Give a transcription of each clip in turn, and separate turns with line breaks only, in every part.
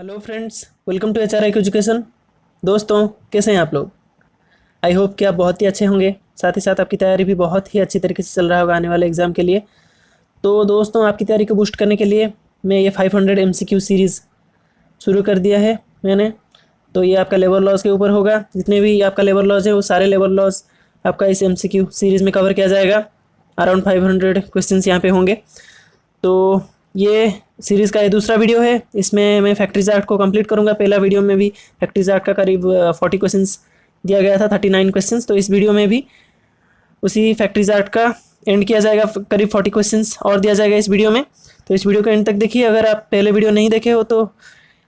Hello friends, welcome to H R I education. दोस्तों, कैसे हैं आप लोग? आई होप कि आप बहुत ही अच्छे होंगे। साथ ही साथ आपकी तैयारी भी बहुत ही अच्छी तरीके से चल रहा होगा आने वाले एग्ज़ाम के लिए। तो दोस्तों, आपकी तैयारी को बूस्ट करने के लिए मैं ये 500 MCQ सीरीज़ शुरू कर दिया है मैंने। तो ये आपका लेबर लॉज के ऊपर होगा। जितने भी आपका लेबर लॉज है वो सारे लेबर लॉज आपका इस MCQ सीरीज़ में कवर किया जाएगा। अराउंड 500 क्वेश्चंस यहाँ पे होंगे। तो ये सीरीज़ का ये दूसरा वीडियो है। इसमें मैं फैक्ट्रीज आर्ट को कंप्लीट करूँगा। पहला वीडियो में भी फैक्ट्रीज आर्ट का करीब 40 क्वेश्चंस दिया गया था, 39 क्वेश्चंस। तो इस वीडियो में भी उसी फैक्ट्रीज आर्ट का एंड किया जाएगा, करीब 40 क्वेश्चंस और दिया जाएगा इस वीडियो में। तो इस वीडियो को एंड तक देखिए। अगर आप पहले वीडियो नहीं देखे हो तो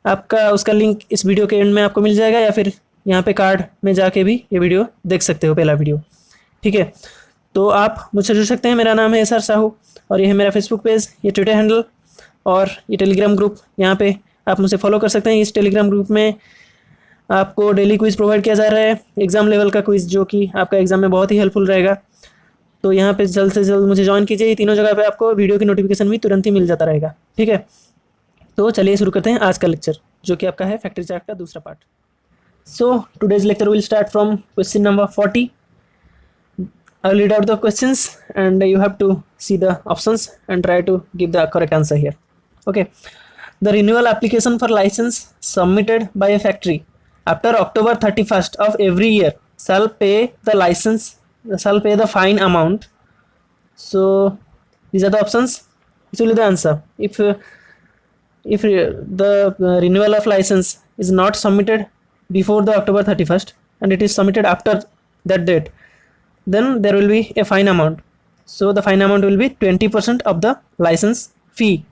आपका उसका लिंक इस वीडियो के एंड में आपको मिल जाएगा, या फिर यहाँ पे कार्ड में जाके भी ये वीडियो देख सकते हो, पहला वीडियो। ठीक है, तो आप मुझसे जुड़ सकते हैं। मेरा नाम है SR साहू और ये है मेरा फेसबुक पेज, ये ट्विटर हैंडल और ये टेलीग्राम ग्रुप। यहाँ पे आप मुझे फॉलो कर सकते हैं। इस टेलीग्राम ग्रुप में आपको डेली क्विज़ प्रोवाइड किया जा रहा है, एग्ज़ाम लेवल का क्विज़, जो कि आपका एग्ज़ाम में बहुत ही हेल्पफुल रहेगा। तो यहाँ पे जल्द से जल्द मुझे ज्वाइन कीजिए। तीनों जगह पे आपको वीडियो की नोटिफिकेशन भी तुरंत ही मिल जाता रहेगा। ठीक है, तो चलिए शुरू करते हैं आज का लेक्चर, जो कि आपका है फैक्ट्री चार्ट का दूसरा part. So today's lecture will start from question number 40। I will read out the questions and you have to see the options and try to give the correct answer here. Okay. The renewal application for license submitted by a factory after October 31st of every year shall pay the fine amount. So these are the options. This will be the answer. If the renewal of license is not submitted before the October 31st and it is submitted after that date, then there will be a fine amount. So the fine amount will be 20% of the license fee.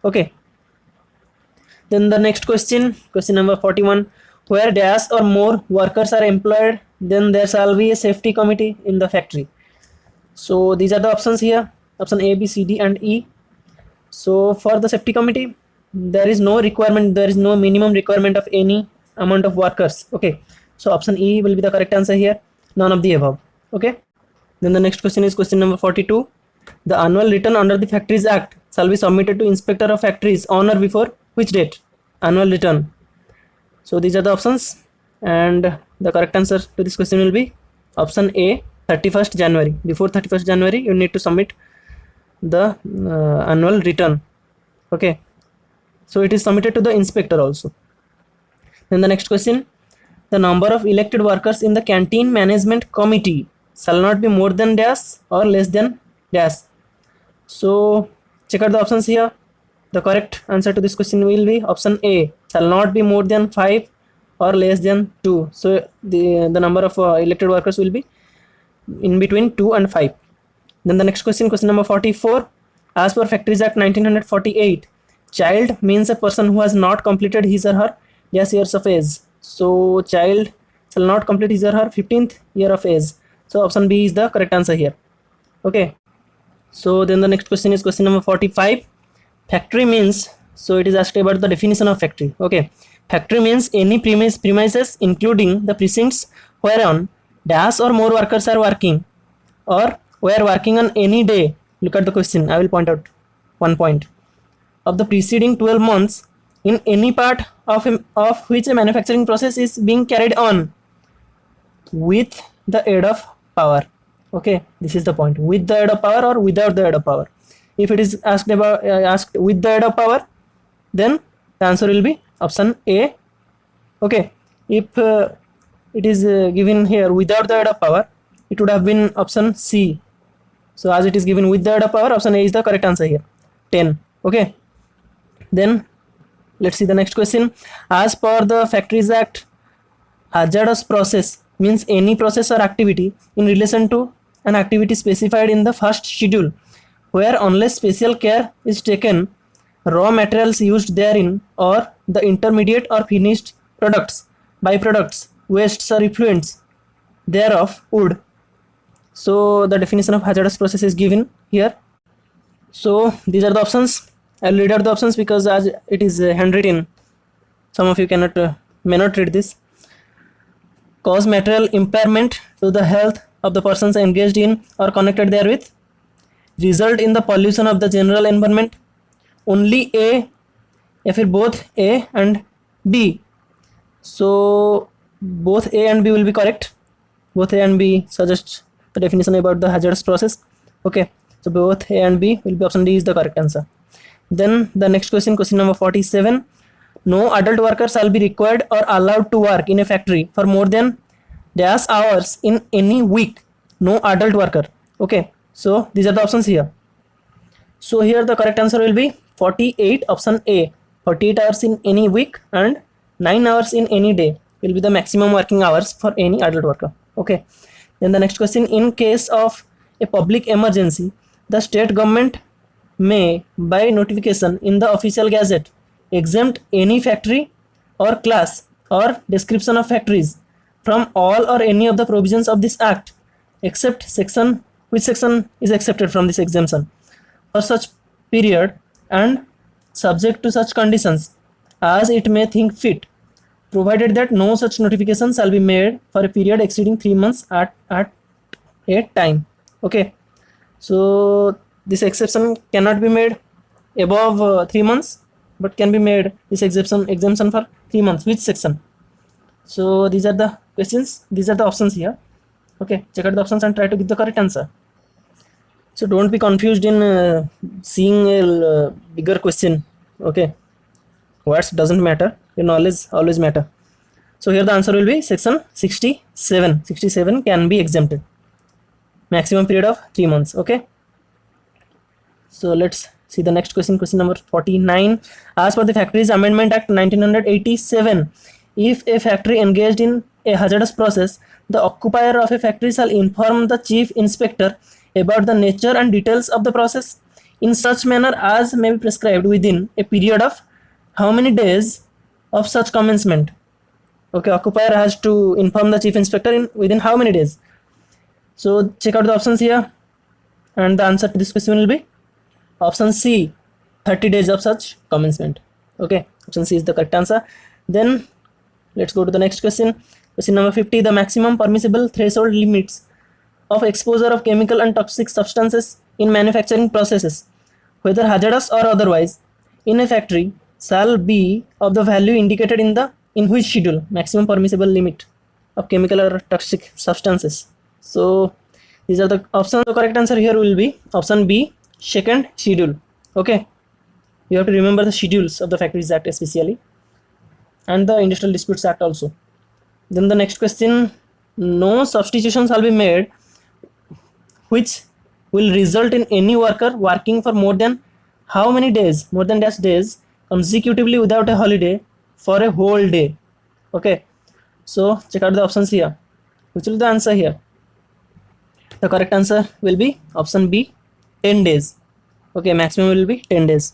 Okay, then the next question number 41. Where dash or more workers are employed, then there shall be a safety committee in the factory. So these are the options here, option A, B, C, D and E. So for the safety committee, there is no requirement, there is no minimum requirement of any amount of workers. Okay, so option E will be the correct answer here, none of the above. Okay, then the next question is question number 42. The annual return under the Factories Act shall be submitted to Inspector of Factories on or before which date? Annual return. So these are the options, and the correct answer to this question will be option A, 31st January. Before 31st January you need to submit the annual return. Okay, so it is submitted to the inspector also. Then the next question. The number of elected workers in the canteen management committee shall not be more than dash or less than dash. So check out the options here. The correct answer to this question will be option A, shall not be more than 5 or less than 2. So the number of elected workers will be in between 2 and 5. Then the next question number 44. As per Factories Act 1948, child means a person who has not completed his or her dash years of age. So child shall not complete his or her 15th year of age. So option B is the correct answer here. Okay, so then the next question is question number 45. Factory means, so it is asked about the definition of factory. Okay, factory means any premises including the precincts whereon dash or more workers are working or were working on any day. Look at the question, I will point out one point. Of the preceding 12 months in any part of which a manufacturing process is being carried on with the aid of power. Okay, this is the point, with the aid of power or without the aid of power. If it is asked with the aid of power, then the answer will be option A. Okay, if it is given here without the aid of power, it would have been option C. So as it is given with the aid of power, option A is the correct answer here, 10. Okay, then let's see the next question. As per the Factories Act, hazardous process means any process or activity in relation to an activity specified in the first schedule where unless special care is taken, raw materials used therein or the intermediate or finished products, byproducts, wastes or effluents thereof would. So the definition of hazardous process is given here. So these are the options. I'll read out the options because as it is handwritten, some of you may not read this. Cause material impairment to the health of the persons engaged in or connected therewith, result in the pollution of the general environment. Only A, या फिर both A and B. So both A and B will be correct. Both A and B suggest the definition about the hazardous process. Okay, so both A and B will be option D is the correct answer. Then the next question, question number 47. No adult worker shall be required or allowed to work in a factory for more than dash hours in any week. No adult worker. Okay, so these are the options here. So here the correct answer will be 48, option A. 48 hours in any week and 9 hours in any day will be the maximum working hours for any adult worker. Okay, then the next question, in case of a public emergency, the state government may by notification in the official gazette exempt any factory or class or description of factories from all or any of the provisions of this act except section, which section is accepted from this exemption, for such period and subject to such conditions as it may think fit, provided that no such notification shall be made for a period exceeding 3 months at a time. Okay, so this exception cannot be made above 3 months, but can be made this exemption for 3 months. Which section? So these are the questions, these are the options here. Okay, check out the options and try to give the correct answer. So don't be confused in seeing a bigger question. Okay, words doesn't matter, your knowledge always matter. So here the answer will be section 67. 67 can be exempted, maximum period of 3 months. Okay, so let's see the next question, question number 49. As per the Factories Amendment Act 1987, if a factory engaged in a hazardous process, the occupier of a factory shall inform the chief inspector about the nature and details of the process in such manner as may be prescribed within a period of how many days of such commencement. Okay, occupier has to inform the chief inspector within how many days. So check out the options here, and the answer to this question will be option C, 30 days of such commencement. Okay, option C is the correct answer. Then let's go to the next question, question number 50. The maximum permissible threshold limits of exposure of chemical and toxic substances in manufacturing processes, whether hazardous or otherwise, in a factory shall be of the value indicated in which schedule? Maximum permissible limit of chemical or toxic substances. So these are the options. The correct answer here will be option B, second schedule. Okay, you have to remember the schedules of the Factories Act especially, and the Industrial Disputes Act also. Then the next question, no substitution shall be made which will result in any worker working for more than how many days, more than dash days consecutively without a holiday for a whole day. Okay, so check out the options here. Which will be the answer here? The correct answer will be option B, 10 days. Okay, maximum will be 10 days.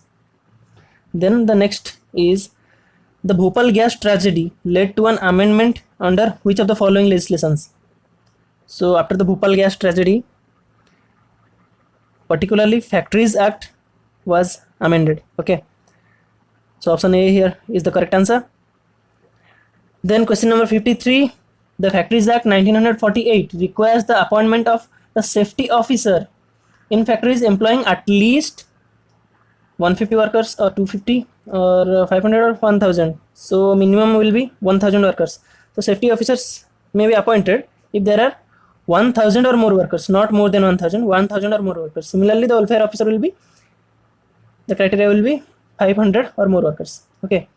Then the next is the Bhopal gas tragedy led to an amendment under which of the following legislations? So after the Bhopal gas tragedy, particularly Factories Act was amended. Okay, so option A here is the correct answer. Then question number 53, the Factories Act 1948 requires the appointment of the safety officer in factories employing at least 150 workers or 250 or 500 or 1000. So minimum will be 1000 workers. So safety officers may be appointed if there are 1000 or more workers, not more than 1000, 1000 or more workers. Similarly, the welfare officer will be, the criteria will be 500 or more workers. Okay,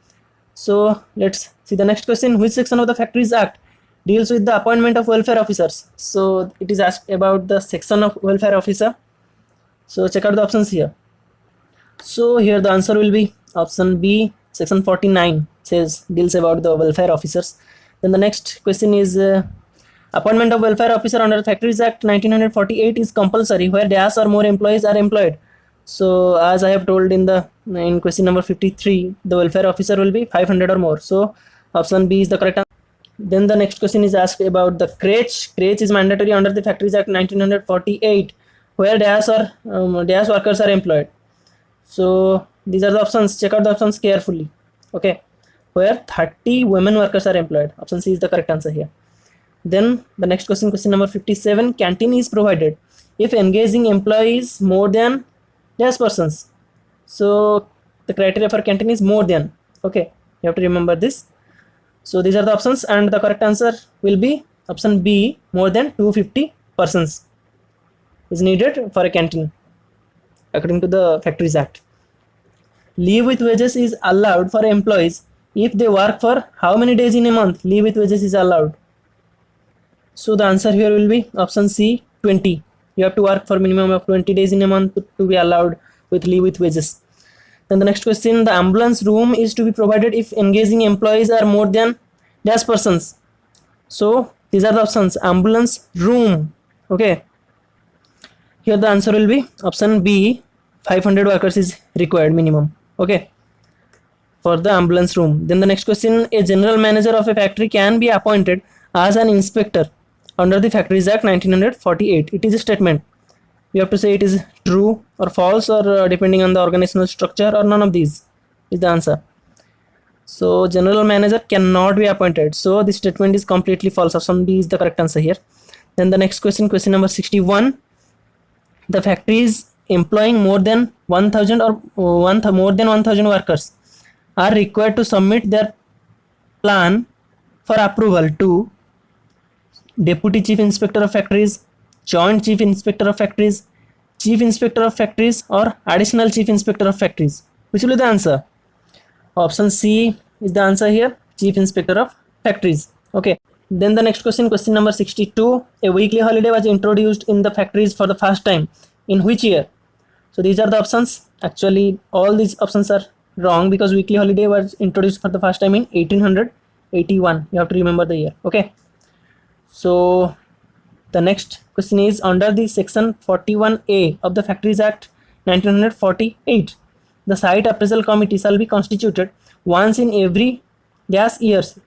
so let's see the next question. Which section of the Factories Act deals with the appointment of welfare officers? So it is asked about the section of welfare officer. So check out the options here. So here the answer will be option B, section 49 says deals about the welfare officers. Then the next question is appointment of welfare officer under the Factories Act 1948 is compulsory where dash or more employees are employed. So as I have told in question number 53, the welfare officer will be 500 or more. So option B is the correct answer. Then the next question is asked about the crèche. Crèche is mandatory under the Factories Act 1948 where dash or dash workers are employed. So these are the options. Check out the options carefully. Okay, where 30 women workers are employed. Option C is the correct answer here. Then the next question, question number 57, canteen is provided if engaging employees more than dash persons. So the criteria for canteen is more than. Okay, You have to remember this. So these are the options, and the correct answer will be option B. More than 250 persons is needed for a canteen according to the Factories Act. Leave with wages is allowed for employees if they work for how many days in a month? Leave with wages is allowed. So the answer here will be option C, 20. You have to work for minimum of 20 days in a month to be allowed with leave with wages. Then the next question, the ambulance room is to be provided if engaging employees are more than dash persons. So these are the options, ambulance room. Okay. Here the answer will be option B, 500 workers is required minimum. Okay, for the ambulance room. Then the next question, a general manager of a factory can be appointed as an inspector under the Factories Act 1948. It is a statement. You have to say it is true or false, or depending on the organizational structure, or none of these is the answer. So general manager cannot be appointed. So this statement is completely false. Option B is the correct answer here. Then the next question, question number 61. The factories employing more than 1000 or more than 1000 workers are required to submit their plan for approval to Deputy Chief Inspector of Factories, Joint Chief Inspector of Factories, Chief Inspector of Factories, or Additional Chief Inspector of Factories. Which will be the answer? Option C is the answer here, Chief Inspector of Factories. Okay. Then the next question, question number 62. A weekly holiday was introduced in the factories for the first time. In which year? So these are the options. Actually, all these options are wrong because weekly holiday was introduced for the first time in 1881. You have to remember the year. Okay. So the next question is, under the section 41A of the Factories Act 1948, the site appraisal committee shall be constituted once in every dash years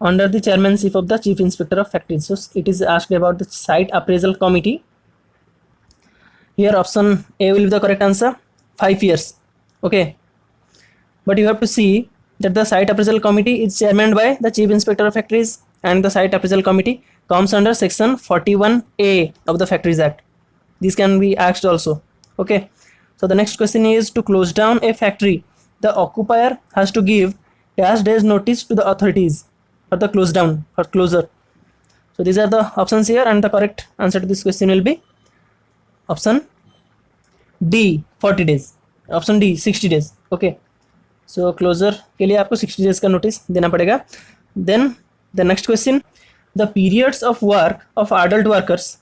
under the chairmanship of the Chief Inspector of Factories. So it is asked about the site appraisal committee. Here option A will be the correct answer, 5 years. Okay, but you have to see that the site appraisal committee is chairmaned by the Chief Inspector of Factories, and the site appraisal committee comes under section 41A of the Factories Act. This can be asked also. Okay, so the next question is, to close down a factory, the occupier has to give dash days notice to the authorities for the close down or closure. So these are the options here, and the correct answer to this question will be option D, 40 days. Option D, 60 days. Okay, so closure के लिए आपको 60 days का notice देना पड़ेगा. Then the next question, the periods of work of adult workers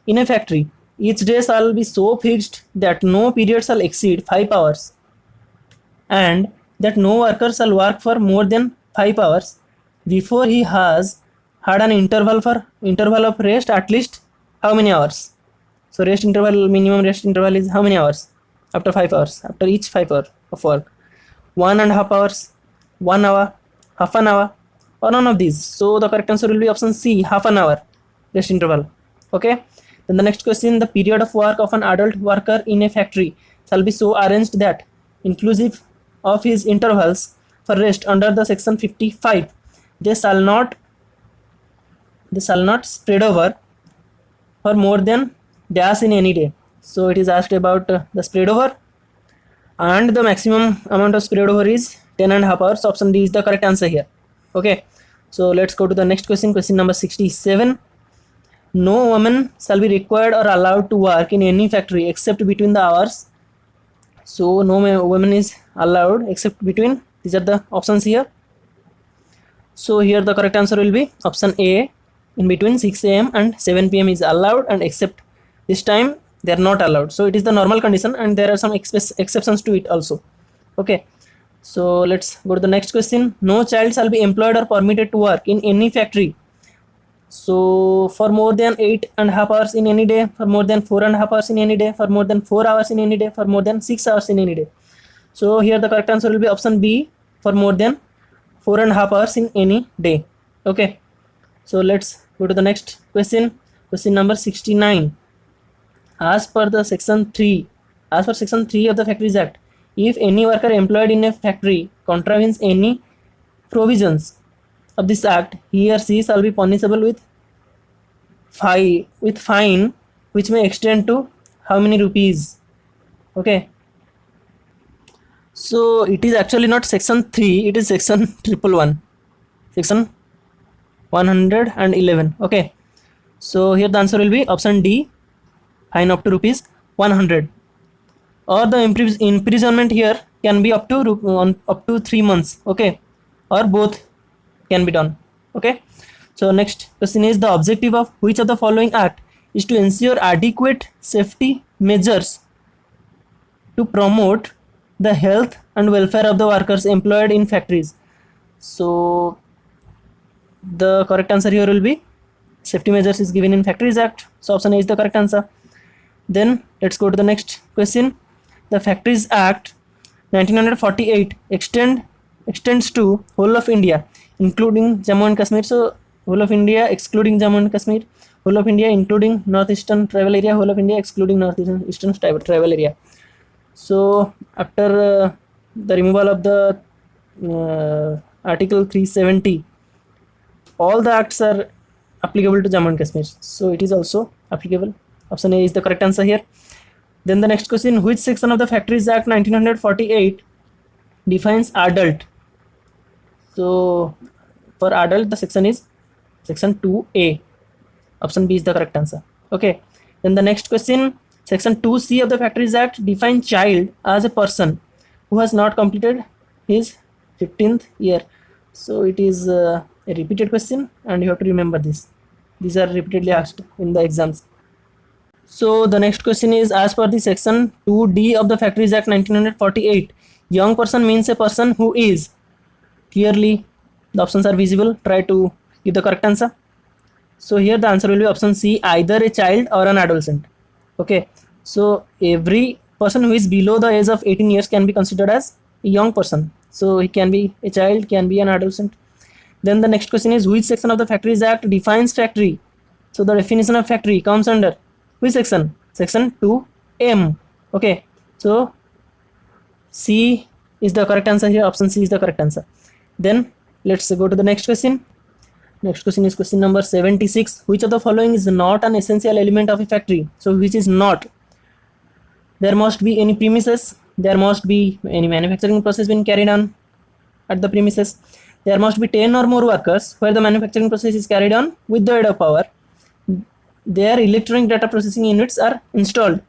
in a factory, each day shall be so fixed that no period shall exceed 5 hours, and that no worker shall work for more than 5 hours before he has had an interval of rest at least how many hours? So rest interval, minimum rest interval is how many hours? After 5 hours, after each 5 hours of work, 1.5 hours, 1 hour, half an hour, or none of these. So the correct answer will be option C, half an hour rest interval. Okay, then the next question, the period of work of an adult worker in a factory shall be so arranged that, inclusive of his intervals for rest under the section 55, they shall not spread over for more than dash in any day. So it is asked about the spread over, and the maximum amount of spread over is 10.5 hours. Option D is the correct answer here. Okay, so let's go to the next question, question number 67. No woman shall be required or allowed to work in any factory except between the hours. So no woman is allowed except between, these are the options here. So here the correct answer will be option A, in between 6 a.m. and 7 p.m. is allowed, and except this time they are not allowed. So it is the normal condition, and there are some exceptions to it also. Okay, so let's go to the next question. No child shall be employed or permitted to work in any factory, so for more than 8.5 hours in any day, for more than 4.5 hours in any day, for more than 4 hours in any day, for more than 6 hours in any day. So here the correct answer will be option B, for more than 4.5 hours in any day. Okay, so let's go to the next question, question number 69. As per section 3 of the Factories Act, if any worker employed in a factory contravenes any provisions of this act, he or she shall be punishable with fine which may extend to how many rupees? Okay, So it is actually not section 3, it is section 111, section 111. Okay, so here the answer will be option D, fine up to rupees 100, or the imprisonment here can be up to 3 months. Okay, or both can be done. Okay, so next question is, the objective of which of the following act is to ensure adequate safety measures to promote the health and welfare of the workers employed in factories? So the correct answer here will be safety measures is given in Factories Act. So option A is the correct answer. Then let's go to the next question. The Factories Act 1948 extends to whole of India including Jammu and Kashmir. So whole of India excluding Jammu and Kashmir, whole of India including northeastern tribal area, whole of India excluding northeastern tribal area. So after the removal of the article 370, all the acts are applicable to Jammu and Kashmir, so it is also applicable. Option A is the correct answer here. Then the next question, which section of the Factories Act 1948 defines adult? So for adult the section is section 2A. Option B is the correct answer. Okay, then the next question, section 2C of the Factories Act defines child as a person who has not completed his 15th year. So it is a repeated question and you have to remember this. These are repeatedly asked in the exams. So the next question is, as per the section 2D of the Factories Act 1948, young person means a person who is. Clearly the options are visible, try to give the correct answer. So here the answer will be option C, either a child or an adolescent. Okay, so every person who is below the age of 18 years can be considered as a young person. So he can be a child, can be an adolescent. Then the next question is, which section of the Factories Act defines factory? So the definition of factory comes under which section? Section 2M. Okay, so C is the correct answer here. Option C is the correct answer. Then let's go to the next question. Next question is question number 76. Which of the following is not an essential element of a factory? So which is not? There must be any premises, there must be any manufacturing process being carried on at the premises, there must be 10 or more workers where the manufacturing process is carried on with the aid of power, their electronic data processing units are installed.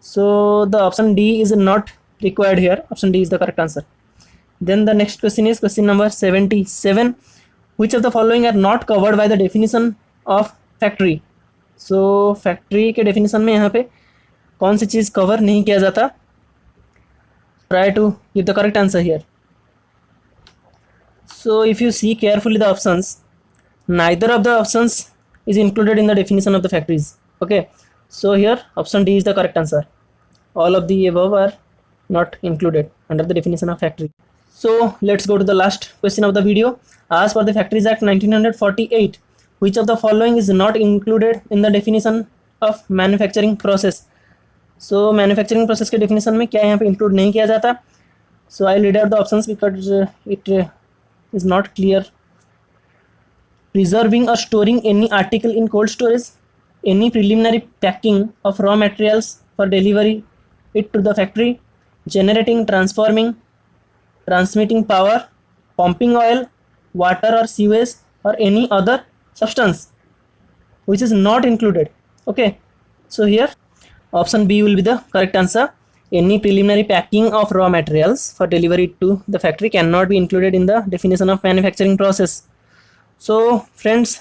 So the option D is not required here. Option D is the correct answer. Then the next question is question number 77. Which of the following are not covered by the definition of factory? So factory के definition में यहाँ पे कौन सी चीज़ cover नहीं किया जाता? Try to give the correct answer here. So if you see carefully the options, neither of the options is included in the definition of the factories. Okay, so here option D is the correct answer. All of the above are not included under the definition of factory. So let's go to the last question of the video. As per the Factories Act 1948, which of the following is not included in the definition of manufacturing process? So manufacturing process के definition में क्या यहाँ पे include नहीं किया जाता? So I'll read out the options because it is not clear. Preserving or storing any article in cold storage, any preliminary packing of raw materials for delivery it to the factory, generating, transforming, transmitting power, pumping oil, water or sewage, or any other substance which is not included. Okay, so here option B will be the correct answer. Any preliminary packing of raw materials for delivery to the factory cannot be included in the definition of manufacturing process. So friends,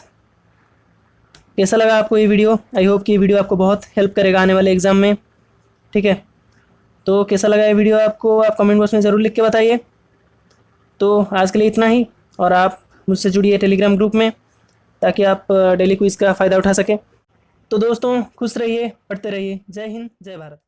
कैसा लगा आपको ये video? I hope कि ये video आपको बहुत help करेगा आने वाले एग्ज़ाम में. ठीक है, तो कैसा लगा ये वीडियो आपको, आप कमेंट बॉक्स में ज़रूर लिख के बताइए. तो आज के लिए इतना ही, और आप मुझसे जुड़िए टेलीग्राम ग्रुप में ताकि आप डेली क्विज़ का फ़ायदा उठा सकें. तो दोस्तों खुश रहिए, पढ़ते रहिए. जय हिंद, जय भारत.